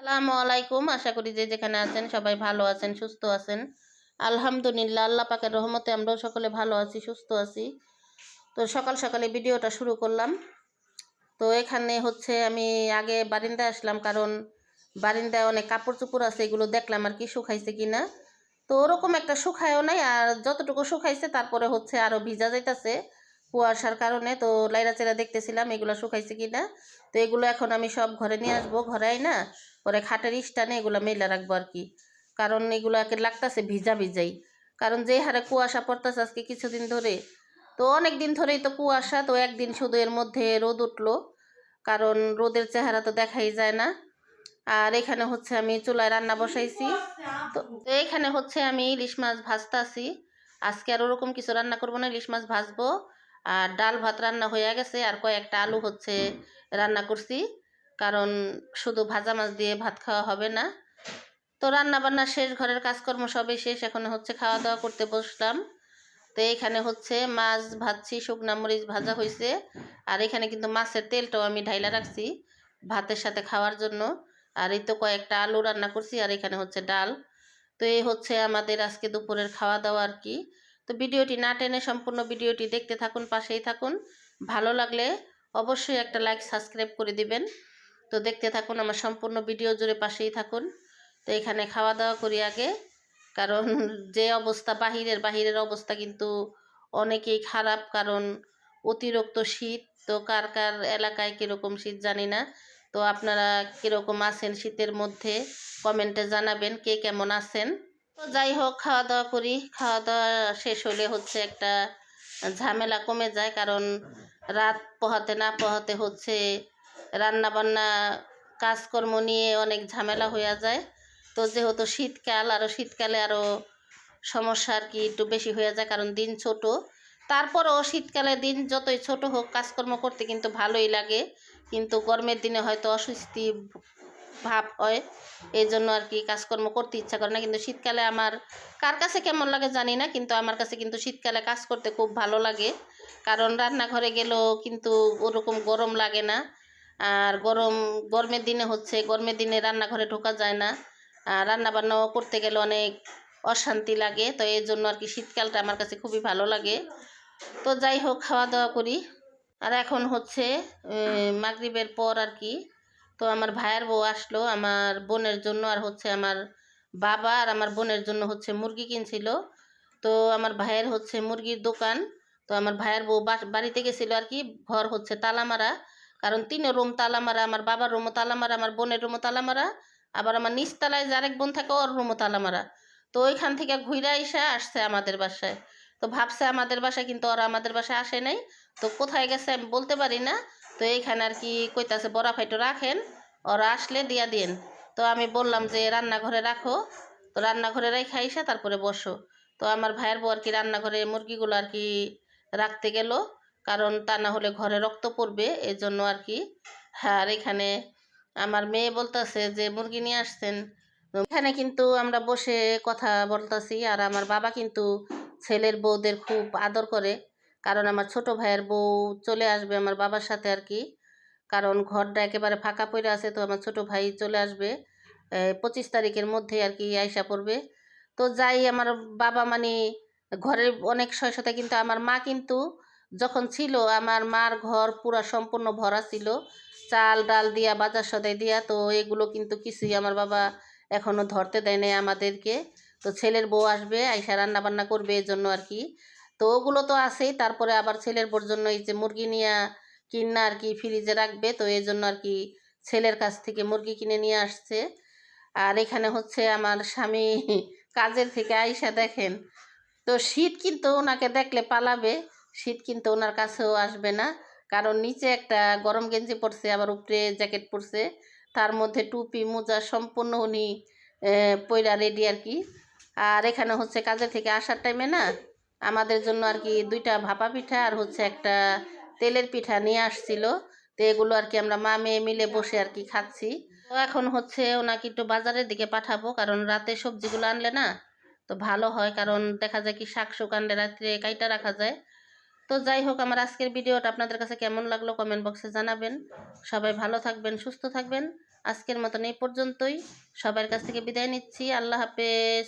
আসসালামু আলাইকুম। আশা করি যে যেখানে আছেন সবাই ভালো আছেন, সুস্থ আছেন। আলহামদুলিল্লাহ, আল্লাহ পাকের রহমতে আমরাও সকলে ভালো আছি, সুস্থ আছি। তো সকাল সকালে ভিডিওটা শুরু করলাম। তো এখানে হচ্ছে আমি আগে বারিন্দায় আসলাম, কারণ বারিন্দায় অনেক কাপড় চোপড় আছে, এগুলো দেখলাম আর কি শুকাইছে কিনা। তো ওরকম একটা শুকায়ও নাই, আর যতটুকু শুকাইছে তারপরে হচ্ছে আরো ভিজা যাইতাছে কুয়াশার কারণে। তো লাইরা চেরা দেখতেছিলাম এগুলো শুকাইছে কিনা। তো এগুলো এখন আমি সব ঘরে নিয়ে আসবো, ঘরে আই না পরে খাটের স্টানে এগুলো মেলে রাখবো আর কি। কারণ এগুলাকে লাগতেছে ভিজা ভিজাই, কারণ যে হারে কুয়াশা পড়তেছে আজকে কিছুদিন ধরে। তো অনেক দিন ধরেই তো কুয়াশা, তো একদিন শুধু এর মধ্যে রোদ উঠলো, কারণ রোদের চেহারা তো দেখাই যায় না। আর এখানে হচ্ছে আমি চুলায় রান্না বসাইছি। তো এখানে হচ্ছে আমি ইলিশ মাছ ভাজতাছি। আজকে আর ওরকম কিছু রান্না করবো না, ইলিশ মাছ ভাজবো। আর ডাল ভাত রান্না হয়ে গেছে, আর কয়েকটা আলু হচ্ছে রান্না করছি, কারণ শুধু ভাজা মাছ দিয়ে ভাত খাওয়া হবে না। তো রান্না বান্না শেষ, ঘরের কাজকর্ম সবই শেষ, এখন হচ্ছে খাওয়া দাওয়া করতে বসলাম। তো এখানে হচ্ছে মাছ ভাজছি, শুকনা মরিচ ভাজা হয়েছে। আর এখানে কিন্তু মাছের তেলটাও আমি ঢাইলা রাখছি ভাতের সাথে খাওয়ার জন্য। আর এই তো কয়েকটা আলু রান্না করছি, আর এখানে হচ্ছে ডাল। তো এই হচ্ছে আমাদের আজকে দুপুরের খাওয়া দাওয়া আর কি। তো ভিডিওটি না টেনে সম্পূর্ণ ভিডিওটি দেখতে থাকুন, পাশেই থাকুন। ভালো লাগলে অবশ্যই একটা লাইক সাবস্ক্রাইব করে দিবেন। তো দেখতে থাকুন, আমার সম্পূর্ণ ভিডিও জুড়ে পাশেই থাকুন। তো এখানে খাওয়া দাওয়া করি আগে, কারণ যে অবস্থা বাহিরের অবস্থা কিন্তু অনেকেই খারাপ, কারণ অতিরিক্ত শীত। তো কার কার এলাকায় কীরকম শীত জানি না। তো আপনারা কীরকম আছেন শীতের মধ্যে কমেন্টে জানাবেন কে কেমন আছেন। তো যাই হোক, খাওয়া দাওয়া করি। খাওয়া দাওয়া শেষ হলে হচ্ছে একটা ঝামেলা কমে যায়, কারণ রাত পোহাতে না পোহাতে হচ্ছে রান্না বান্না কাজকর্ম নিয়ে অনেক ঝামেলা হয়ে যায়। তো যেহেতু শীতকাল, আরও শীতকালে আরও সমস্যা আর কি একটু বেশি হয়ে যায়, কারণ দিন ছোট। তারপরও শীতকালে দিন যতই ছোট হোক কাজকর্ম করতে কিন্তু ভালোই লাগে, কিন্তু গরমের দিনে হয়তো অস্বস্তি ভাব হয়, এই জন্য আর কি কাজকর্ম করতে ইচ্ছা করে না। কিন্তু শীতকালে আমার কার কাছে কেমন লাগে জানি না, কিন্তু আমার কাছে কিন্তু শীতকালে কাজ করতে খুব ভালো লাগে, কারণ রান্নাঘরে গেলেও কিন্তু ওরকম গরম লাগে না। আর গরমের দিনে হচ্ছে গরমের দিনে রান্নাঘরে ঢোকা যায় না, আর রান্না বান্নাও করতে গেলে অনেক অশান্তি লাগে। তো এই জন্য আর কি শীতকালটা আমার কাছে খুবই ভালো লাগে। তো যাই হোক, খাওয়া দাওয়া করি। আর এখন হচ্ছে মাগরিবের পর আর কি। তো আমার ভাইয়ের বউ আসলো আমার বোনের জন্য, আর হচ্ছে আমার বাবা আর আমার বোনের জন্য হচ্ছে মুরগি কিনছিল। তো আমার ভাইয়ের হচ্ছে মুরগির দোকান। তো আমার ভাইয়ের বউ বাড়িতে গেছিলো আর কি, ঘর হচ্ছে তালা মারা, কারণ 3 রুম তালা মারা, আমার বাবার রুমও তালা মারা, আমার বোনের রুমও তালা মারা, আবার আমার নিচতলায় যে আরেক বোন থাকে ওর রুমও তালা মারা। তো ওইখান থেকে ঘুরে এসে আসছে আমাদের বাসায়। তো ভাবছে আমাদের বাসায়, কিন্তু ওরা আমাদের বাসায় আসে নাই। তো কোথায় গেছে আমি বলতে পারি না। তো এইখানে আর কি কইতাছে বড়া ফাইটো রাখেন, ওরা আসলে দিয়া দিন। তো আমি বললাম যে রান্নাঘরে রাখো। তো রান্নাঘরে রেখে আইসা তারপরে বসো। তো আমার ভাইয়ের বউ আর কি রান্নাঘরে মুরগিগুলো আর কি রাখতে গেল, কারণ তা না হলে ঘরে রক্ত পড়বে, এই জন্য আর কি। আর এখানে আমার মেয়ে বলতেছে যে মুরগি নিয়ে আসছেন। এখানে কিন্তু আমরা বসে কথা বলতেছি, আর আমার বাবা কিন্তু ছেলের বউদের খুব আদর করে, কারণ আমার ছোট ভাইয়ের বউ চলে আসবে আমার বাবার সাথে আর কি, কারণ ঘরটা একেবারে ফাঁকা পড়ে আছে। তো আমার ছোট ভাই চলে আসবে 25 তারিখের মধ্যে আর কি আইসা পড়বে। তো যাই, আমার বাবা মানে ঘরের অনেক সহায়তা, কিন্তু আমার মা কিন্তু যখন ছিল আমার মার ঘর পুরা সম্পূর্ণ ভরা ছিল চাল ডাল দিয়া, বাজার সদাই দিয়া। তো এগুলো কিন্তু কিছুই আমার বাবা এখনো ধরতে দেয় নাই আমাদেরকে। তো ছেলের বউ আসবে, আইসা রান্না বান্না করবে, এই জন্য আর কি। তো ওগুলো তো আছেই, তারপরে আবার ছেলের বউর জন্য এই যে মুরগি নিয়ে কিনা আর কি ফ্রিজে রাখবে। তো এই জন্য আর কি ছেলের কাছ থেকে মুরগি কিনে নিয়ে আসছে। আর এখানে হচ্ছে আমার স্বামী কাজের থেকে আইসা দেখেন, তো শীত কিন্তু ওনাকে দেখলে পালাবে, শীত কিন্তু ওনার কাছেও আসবে না, কারণ নিচে একটা গরম গেঞ্জি পরছে, আবার উপরে জ্যাকেট পরছে, তার মধ্যে টুপি মোজা সম্পূর্ণ উনি পয়রা রেডি আর কি। আর এখানে হচ্ছে কাজের থেকে আসার টাইমে না আমাদের জন্য আর কি 2টা ভাপা পিঠা আর হচ্ছে একটা তেলের পিঠা নিয়ে আসছিল। তো এগুলো আর কি আমরা মা মেয়ে মিলে বসে আর কি খাচ্ছি। তো এখন হচ্ছে ওনাকে একটু বাজারের দিকে পাঠাবো, কারণ রাতে সবজিগুলো আনলে না তো ভালো হয়, কারণ দেখা যায় কি শাক শুক আনলে রাত্রে কাইটা রাখা যায়। তো যাই হোক, আমার আজকের ভিডিওটা আপনাদের কাছে কেমন লাগলো কমেন্ট বক্সে জানাবেন। সবাই ভালো থাকবেন, সুস্থ থাকবেন। আজকের মতন এই পর্যন্তই। সবার কাছ থেকে বিদায় নিচ্ছি। আল্লাহ হাফেজ।